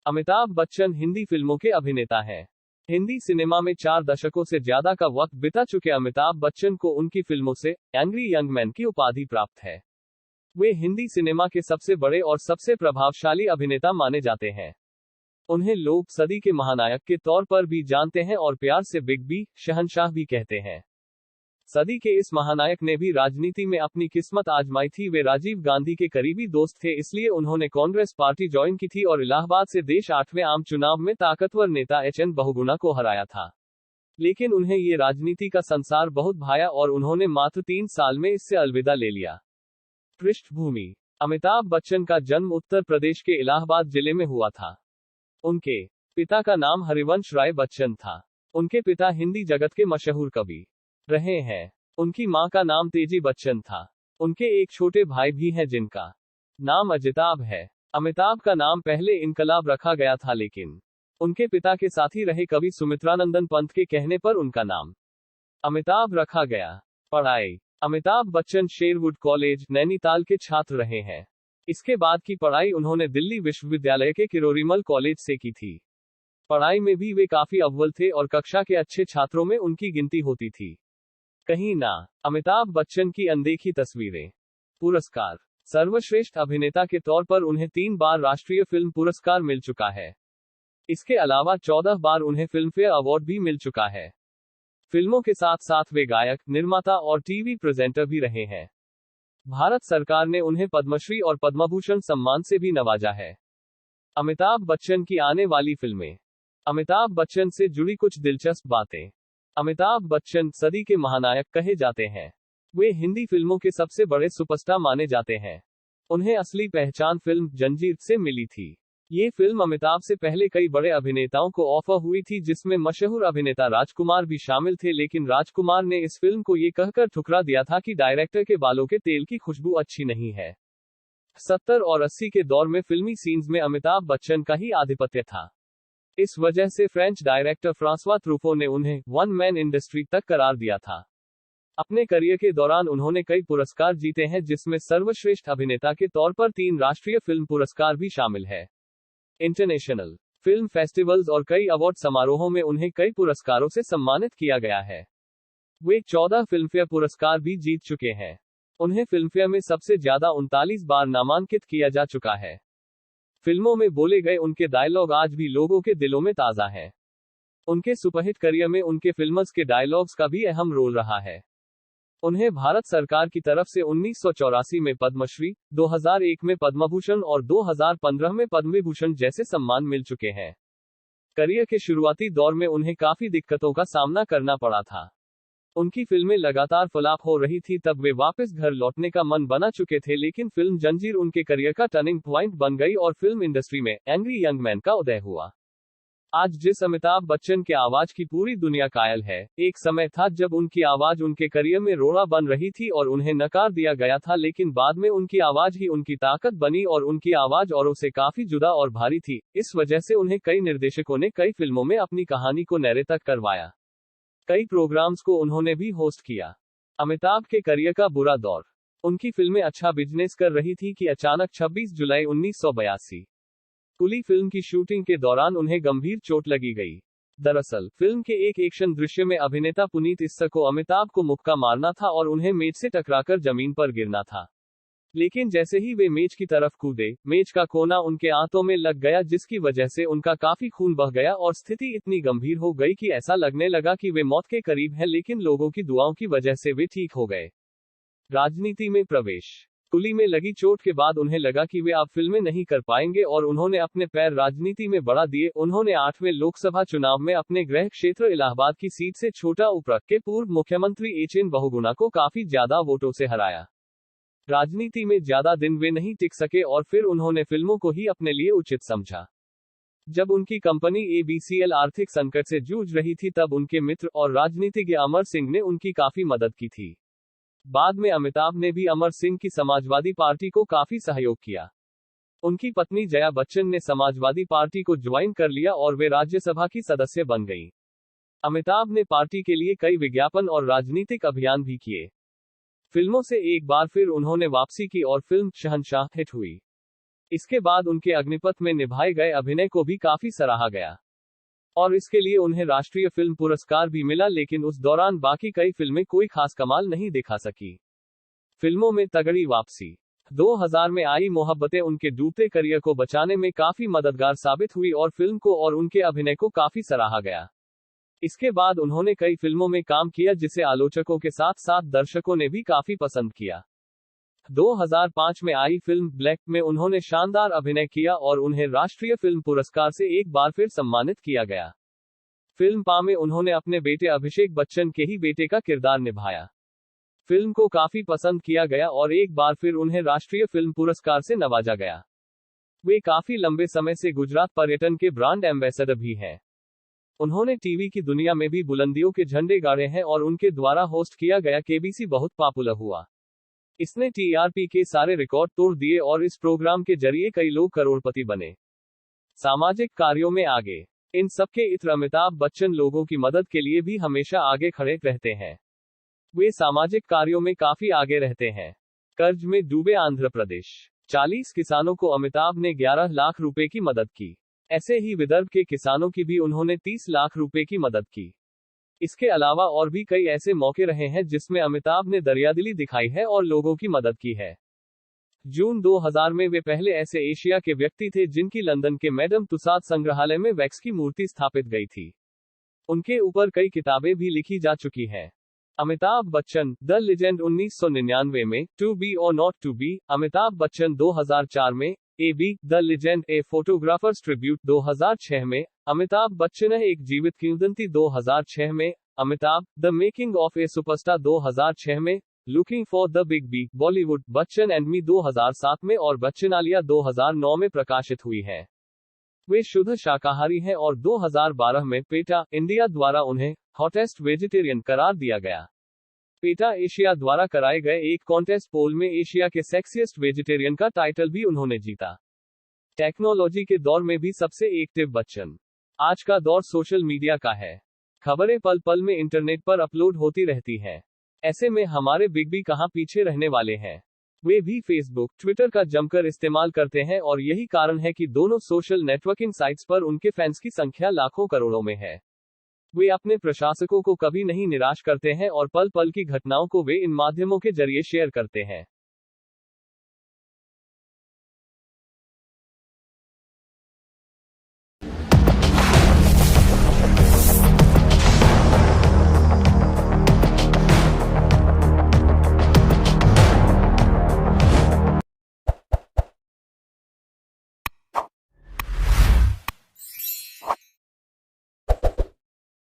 अमिताभ बच्चन हिंदी फिल्मों के अभिनेता हैं। हिंदी सिनेमा में 4 दशकों से ज्यादा का वक्त बिता चुके अमिताभ बच्चन को उनकी फिल्मों से एंग्री यंग मैन की उपाधि प्राप्त है। वे हिंदी सिनेमा के सबसे बड़े और सबसे प्रभावशाली अभिनेता माने जाते हैं। उन्हें लोग सदी के महानायक के तौर पर भी जानते हैं और प्यार से बिग बी, शहंशाह भी कहते हैं। सदी के इस महानायक ने भी राजनीति में अपनी किस्मत आजमाई थी। वे राजीव गांधी के करीबी दोस्त थे, इसलिए उन्होंने कांग्रेस पार्टी ज्वाइन की थी और इलाहाबाद से देश 8वें आम चुनाव में ताकतवर नेता एच.एन. बहुगुणा को हराया था। लेकिन उन्हें ये राजनीति का संसार बहुत भाया और उन्होंने मात्र 3 साल में इससे अलविदा ले लिया। पृष्ठभूमि: अमिताभ बच्चन का जन्म उत्तर प्रदेश के इलाहाबाद जिले में हुआ था। उनके पिता का नाम हरिवंश राय बच्चन था। उनके पिता हिंदी जगत के मशहूर कवि रहे हैं। उनकी मां का नाम तेजी बच्चन था। उनके एक छोटे भाई भी हैं जिनका नाम अजिताभ है। अमिताभ का नाम पहले इनकलाब रखा गया था, लेकिन उनके पिता के साथी रहे कवि सुमित्रानंदन पंत के कहने पर उनका नाम अमिताभ रखा गया। पढ़ाई: अमिताभ बच्चन शेरवुड कॉलेज, नैनीताल के छात्र रहे हैं। इसके बाद की पढ़ाई उन्होंने दिल्ली विश्वविद्यालय के किरोरीमल कॉलेज से की थी। पढ़ाई में भी वे काफी अव्वल थे और कक्षा के अच्छे छात्रों में उनकी गिनती होती थी। कहीं ना। अमिताभ बच्चन की अनदेखी तस्वीरें। पुरस्कार: सर्वश्रेष्ठ अभिनेता के तौर पर उन्हें 3 बार राष्ट्रीय फिल्म पुरस्कार मिल चुका है। इसके अलावा 14 बार उन्हें फिल्मफेयर अवार्ड भी मिल चुका है। फिल्मों के साथ साथ वे गायक, निर्माता और टीवी प्रेजेंटर भी रहे हैं। भारत सरकार ने उन्हें पद्मश्री और पद्मभूषण सम्मान से भी नवाजा है। अमिताभ बच्चन की आने वाली फिल्में। अमिताभ बच्चन से जुड़ी कुछ दिलचस्प बातें। अमिताभ बच्चन सदी के महानायक कहे जाते हैं। वे हिंदी फिल्मों के सबसे बड़े सुपरस्टार माने जाते हैं। उन्हें असली पहचान फिल्म जंजीर से मिली थी। ये फिल्म अमिताभ से पहले कई बड़े अभिनेताओं को ऑफर हुई थी, जिसमें मशहूर अभिनेता राजकुमार भी शामिल थे, लेकिन राजकुमार ने इस फिल्म को ये कहकर ठुकरा दिया था कि डायरेक्टर के बालों के तेल की खुशबू अच्छी नहीं है। 70 और 80 के दौर में फिल्मी सीन्स में अमिताभ बच्चन का ही आधिपत्य था। इस वजह से फ्रेंच डायरेक्टर फ्रांसवा ट्रूफो ने उन्हें वन मैन इंडस्ट्री तक करार दिया था। अपने करियर के दौरान उन्होंने कई पुरस्कार जीते हैं, जिसमें सर्वश्रेष्ठ अभिनेता के तौर पर 3 राष्ट्रीय फिल्म पुरस्कार भी शामिल है। इंटरनेशनल फिल्म फेस्टिवल्स और कई अवार्ड समारोहों में उन्हें कई पुरस्कारों से सम्मानित किया गया है। वे 14 फिल्मफेयर पुरस्कार भी जीत चुके हैं। उन्हें फिल्मफेयर में सबसे ज्यादा 39 बार नामांकित किया जा चुका है। फिल्मों में बोले गए उनके डायलॉग आज भी लोगों के दिलों में ताजा है। उनके सुपरहिट करियर में उनके फिल्म्स के डायलॉग्स का भी अहम रोल रहा है। उन्हें भारत सरकार की तरफ से 1984 में पद्मश्री, 2001 में पद्मभूषण और 2015 में पद्मविभूषण जैसे सम्मान मिल चुके हैं। करियर के शुरुआती दौर में उन्हें काफी दिक्कतों का सामना करना पड़ा था। उनकी फिल्में लगातार फ्लॉप हो रही थी, तब वे वापस घर लौटने का मन बना चुके थे, लेकिन फिल्म जंजीर उनके करियर का टर्निंग पॉइंट बन गई और फिल्म इंडस्ट्री में एंग्री यंग मैन का उदय हुआ। आज जिस अमिताभ बच्चन के आवाज की पूरी दुनिया कायल है, एक समय था जब उनकी आवाज उनके करियर में रोड़ा बन रही थी और उन्हें नकार दिया गया था, लेकिन बाद में उनकी आवाज ही उनकी ताकत बनी और उनकी आवाज औरों से काफी जुदा और भारी थी। इस वजह से उन्हें कई निर्देशकों ने कई फिल्मों में अपनी कहानी को नैरेट करवाया। कई प्रोग्राम्स को उन्होंने भी होस्ट किया। अमिताभ के करियर का बुरा दौर। उनकी फिल्में अच्छा बिजनेस कर रही थी कि अचानक 26 जुलाई 1982 कुली फिल्म की शूटिंग के दौरान उन्हें गंभीर चोट लगी गई। दरअसल फिल्म के एक एक्शन दृश्य में अभिनेता पुनीत इस्सर को अमिताभ को मुक्का मारना था और उन्हें मेज से टकराकर जमीन पर गिरना था। लेकिन जैसे ही वे मेज की तरफ कूदे, मेज का कोना उनके आंतों में लग गया, जिसकी वजह से उनका काफी खून बह गया और स्थिति इतनी गंभीर हो गई कि ऐसा लगने लगा कि वे मौत के करीब हैं, लेकिन लोगों की दुआओं की वजह से वे ठीक हो गए। राजनीति में प्रवेश। कुली में लगी चोट के बाद उन्हें लगा कि वे अब फिल्में नहीं कर पाएंगे और उन्होंने अपने पैर राजनीति में बढ़ा दिए। उन्होंने 8वें लोकसभा चुनाव में अपने गृह क्षेत्र इलाहाबाद की सीट से छोटा उप्र के पूर्व मुख्यमंत्री एच.एन. बहुगुणा को काफी ज्यादा वोटों से हराया। राजनीति में ज्यादा दिन वे नहीं टिक सके और फिर उन्होंने फिल्मों को ही अपने लिए उचित समझा। जब उनकी कंपनी ABCL आर्थिक संकट से जूझ रही थी, तब उनके मित्र और राजनीतिज्ञ अमर सिंह ने उनकी काफी मदद की थी। बाद में अमिताभ ने भी अमर सिंह की समाजवादी पार्टी को काफी सहयोग किया। उनकी पत्नी जया बच्चन ने समाजवादी पार्टी को ज्वाइन कर लिया और वे राज्यसभा की सदस्य बन गईं। अमिताभ ने पार्टी के लिए कई विज्ञापन और राजनीतिक अभियान भी किए। फिल्मों से एक बार फिर उन्होंने वापसी की और फिल्म शहंशाह हिट हुई। इसके बाद उनके अग्निपथ में निभाए गए अभिनय को भी काफी सराहा गया और इसके लिए उन्हें राष्ट्रीय फिल्म पुरस्कार भी मिला, लेकिन उस दौरान बाकी कई फिल्में कोई खास कमाल नहीं दिखा सकी। फिल्मों में तगड़ी वापसी 2000 में आई मोहब्बतें उनके डूबते करियर को बचाने में काफी मददगार साबित हुई और फिल्म को और उनके अभिनय को काफी सराहा गया। इसके बाद उन्होंने कई फिल्मों में काम किया जिसे आलोचकों के साथ साथ दर्शकों ने भी काफी पसंद किया। 2005 में आई फिल्म ब्लैक में उन्होंने शानदार अभिनय किया और उन्हें राष्ट्रीय फिल्म पुरस्कार से एक बार फिर सम्मानित किया गया। फिल्म पा में उन्होंने अपने बेटे अभिषेक बच्चन के ही बेटे का किरदार निभाया। फिल्म को काफी पसंद किया गया और एक बार फिर उन्हें राष्ट्रीय फिल्म पुरस्कार से नवाजा गया। वे काफी लंबे समय से गुजरात पर्यटन के ब्रांड एम्बेसडर भी हैं। उन्होंने टीवी की दुनिया में भी बुलंदियों के झंडे गाड़े हैं और उनके द्वारा होस्ट किया गया केबीसी बहुत पॉपुलर हुआ। इसने टीआरपी के सारे रिकॉर्ड तोड़ दिए और इस प्रोग्राम के जरिए कई लोग करोड़पति बने। सामाजिक कार्यों में आगे इन सबके इत्र अमिताभ बच्चन लोगों की मदद के लिए भी हमेशा आगे खड़े रहते हैं। वे सामाजिक कार्यों में काफी आगे रहते हैं। कर्ज में डूबे आंध्र प्रदेश 40 किसानों को अमिताभ ने 11 लाख रुपए की मदद की। ऐसे ही विदर्भ के किसानों की भी उन्होंने 30 लाख रुपए की मदद की। इसके अलावा और भी कई ऐसे मौके रहे हैं जिसमें अमिताभ ने दरियादिली दिखाई है और लोगों की मदद की है। जून 2000 में वे पहले ऐसे एशिया के व्यक्ति थे जिनकी लंदन के मैडम तुसाद संग्रहालय में वैक्स की मूर्ति स्थापित गई थी। उनके ऊपर कई किताबें भी लिखी जा चुकी हैं। अमिताभ बच्चन द लीजेंड 1999 में, टू बी और not to be. Amitabh Bachchan 2004 में, A B the legend a photographer's tribute 2006 में। अमिताभ बच्चन है एक जीवित किंवदंती 2006 में। Amitabh the making of a superstar 2006 में। Looking for the big B Bollywood Bachchan and me 2007 में और बच्चनालिया 2009 में प्रकाशित हुई है। वे शुद्ध शाकाहारी हैं और 2012 में पेटा इंडिया द्वारा उन्हें हॉटेस्ट वेजिटेरियन करार दिया गया। पेटा एशिया द्वारा कराए गए एक कॉन्टेस्ट पोल में एशिया के सेक्सिएस्ट वेजिटेरियन का टाइटल भी उन्होंने जीता। टेक्नोलॉजी के दौर में भी सबसे एक्टिव बच्चन। आज का दौर सोशल मीडिया का है। खबरें पल पल में इंटरनेट पर अपलोड होती रहती हैं। ऐसे में हमारे बिग बी कहां पीछे रहने वाले हैं। वे भी फेसबुक, ट्विटर का जमकर इस्तेमाल करते हैं और यही कारण है कि दोनों सोशल नेटवर्किंग साइट्स पर उनके फैंस की संख्या लाखों करोड़ों में है। वे अपने प्रशासकों को कभी नहीं निराश करते हैं और पल पल की घटनाओं को वे इन माध्यमों के जरिए शेयर करते हैं।